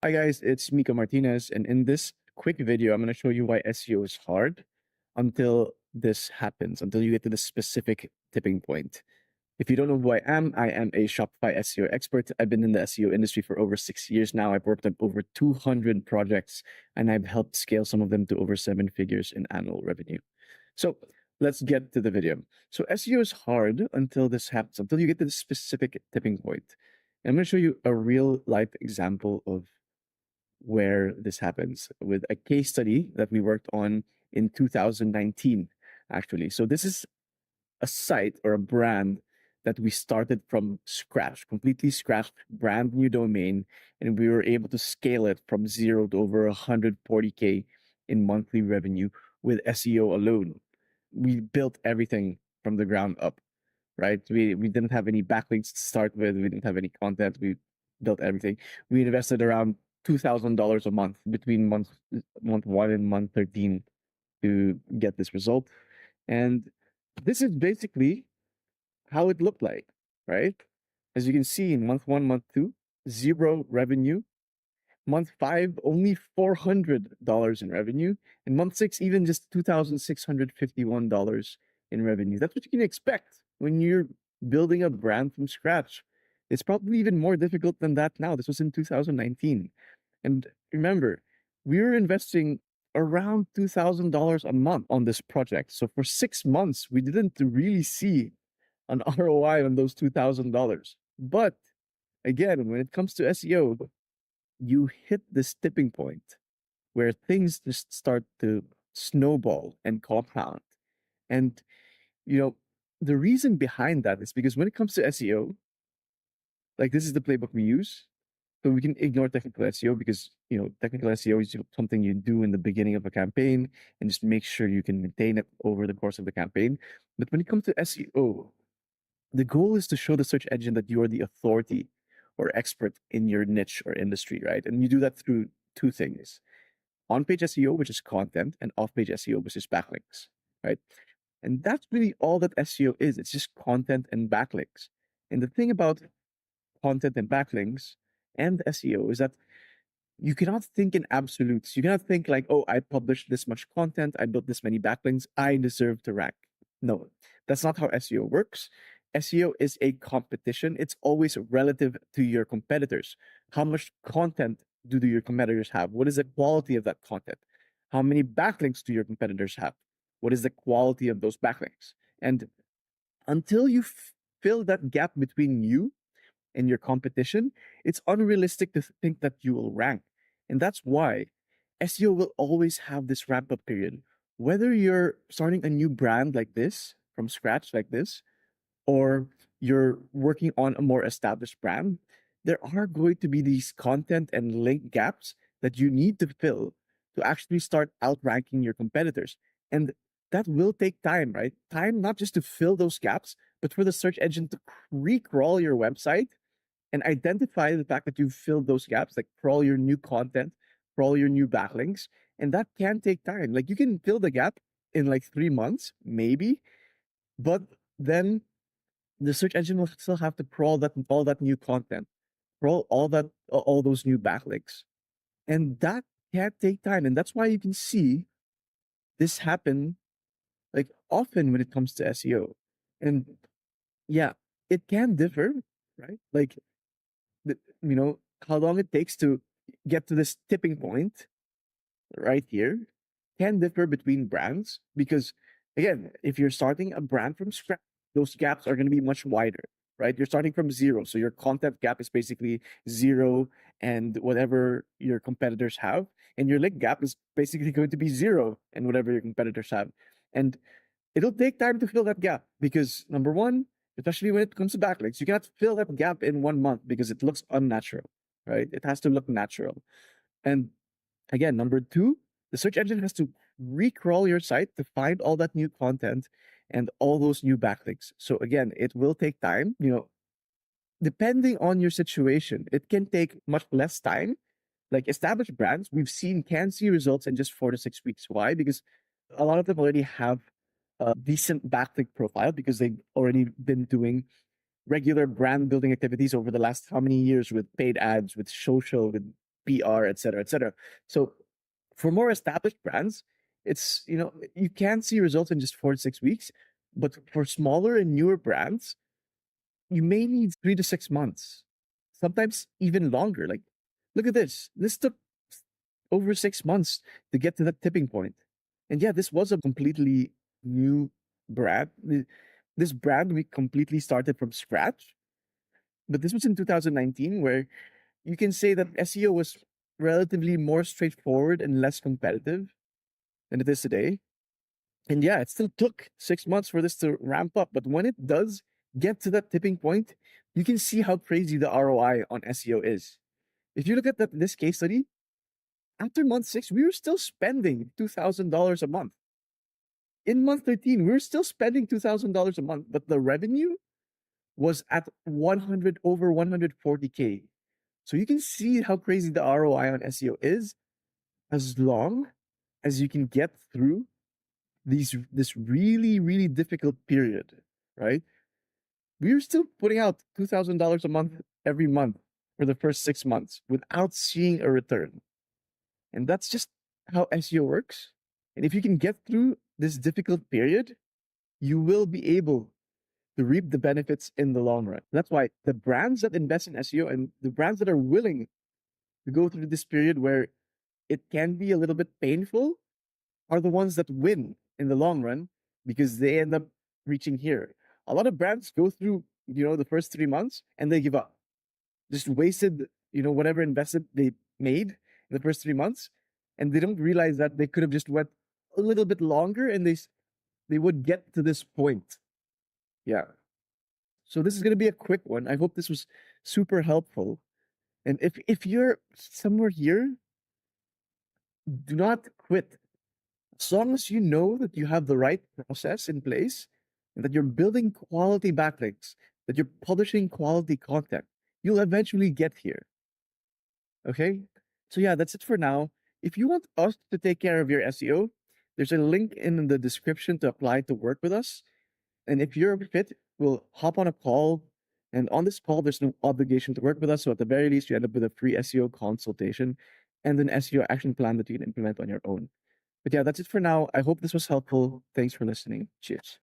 Hi guys, it's Mika Martinez, and in this quick video, I'm going to show you why SEO is hard until this happens, until you get to the specific tipping point. If you don't know who I am a Shopify SEO expert. I've been in the SEO industry for over 6 years now. I've worked on over 200 projects, and I've helped scale some of them to over 7 figures in annual revenue. So let's get to the video. So SEO is hard until this happens, until you get to the specific tipping point. And I'm going to show you a real life example of where this happens with a case study that we worked on in 2019, actually. So this is a site or a brand that we started from scratch, completely scratch, brand new domain, and we were able to scale it from zero to over 140K in monthly revenue with SEO alone. We built everything from the ground up, right? We didn't have any backlinks to start with. We didn't have any content. We built everything. We invested around $2,000 a month between month 1 and month 13 to get this result. And this is basically how it looked like, right? As you can see in month 1, month 2, zero revenue. Month 5, only $400 in revenue. And month 6, even just $2,651 in revenue. That's what you can expect when you're building a brand from scratch. It's probably even more difficult than that now. This was in 2019. And remember, we were investing around $2,000 a month on this project. So for 6 months, we didn't really see an ROI on those $2,000. But again, when it comes to SEO, you hit this tipping point where things just start to snowball and compound. And, you know, the reason behind that is because when it comes to SEO, like this is the playbook we use. So we can ignore technical SEO because, technical SEO is something you do in the beginning of a campaign and just make sure you can maintain it over the course of the campaign. But when it comes to SEO, the goal is to show the search engine that you are the authority or expert in your niche or industry, right? And you do that through two things: on-page SEO, which is content, and off-page SEO, which is backlinks, right? And that's really all that SEO is. It's just content and backlinks. And the thing about content and backlinks and SEO is that you cannot think in absolutes. You cannot think like, oh, I published this much content, I built this many backlinks, I deserve to rank. No, that's not how SEO works. SEO is a competition. It's always relative to your competitors. How much content do your competitors have? What is the quality of that content? How many backlinks do your competitors have? What is the quality of those backlinks? And until you fill that gap between you and your competition, it's unrealistic to think that you will rank. And that's why SEO will always have this ramp up period. Whether you're starting a new brand like this from scratch, like this, or you're working on a more established brand, there are going to be these content and link gaps that you need to fill to actually start outranking your competitors. And that will take time, right? Time not just to fill those gaps, but for the search engine to re-crawl your website and identify the fact that you've filled those gaps, like crawl your new content, crawl your new backlinks. And that can take time. Like you can fill the gap in like 3 months, maybe, but then the search engine will still have to crawl that all that new content, crawl all those new backlinks, and that can take time. And that's why you can see this happen like often when it comes to SEO. And yeah, it can differ, right? Like how long it takes to get to this tipping point right here can differ between brands because, again, if you're starting a brand from scratch, those gaps are going to be much wider, right? You're starting from zero. So your content gap is basically zero and whatever your competitors have. And your link gap is basically going to be zero and whatever your competitors have. And it'll take time to fill that gap because, number one, especially when it comes to backlinks, you cannot fill that gap in 1 month because it looks unnatural, right? It has to look natural. And again, number two, the search engine has to recrawl your site to find all that new content and all those new backlinks. So again, it will take time. Depending on your situation, it can take much less time. Like established brands, we've seen can see results in just 4 to 6 weeks. Why? Because a lot of them already have a decent backlink profile because they've already been doing regular brand building activities over the last how many years with paid ads, with social, with PR, etc., etc. So for more established brands, it's you can see results in just 4 to 6 weeks, but for smaller and newer brands, you may need 3 to 6 months, sometimes even longer. Like, look at this. This took over 6 months to get to that tipping point. And yeah, this was a completely new brand. This brand we completely started from scratch, but this was in 2019, where you can say that SEO was relatively more straightforward and less competitive than it is today. And yeah, it still took 6 months for this to ramp up. But when it does get to that tipping point, you can see how crazy the ROI on SEO is. If you look at this case study, after month 6, we were still spending $2,000 a month. In month 13, we were still spending $2,000 a month, but the revenue was at 100 over 140K. So you can see how crazy the ROI on SEO is, as long as you can get through this really, really difficult period, right? We were still putting out $2,000 a month every month for the first 6 months without seeing a return. And that's just how SEO works. And if you can get through this difficult period, you will be able to reap the benefits in the long run. That's why the brands that invest in SEO and the brands that are willing to go through this period where it can be a little bit painful are the ones that win in the long run, because they end up reaching here. A lot of brands go through, the first 3 months and they give up. Just wasted, whatever investment they made in the first 3 months, and they don't realize that they could have just went a little bit longer and they would get to this point. Yeah. So this is going to be a quick one. I hope this was super helpful. And if you're somewhere here, do not quit. As long as you know that you have the right process in place and that you're building quality backlinks, that you're publishing quality content, you'll eventually get here. Okay? So yeah, that's it for now. If you want us to take care of your SEO, there's a link in the description to apply to work with us. And if you're a fit, we'll hop on a call. And on this call, there's no obligation to work with us. So at the very least, you end up with a free SEO consultation and an SEO action plan that you can implement on your own. But yeah, that's it for now. I hope this was helpful. Thanks for listening. Cheers.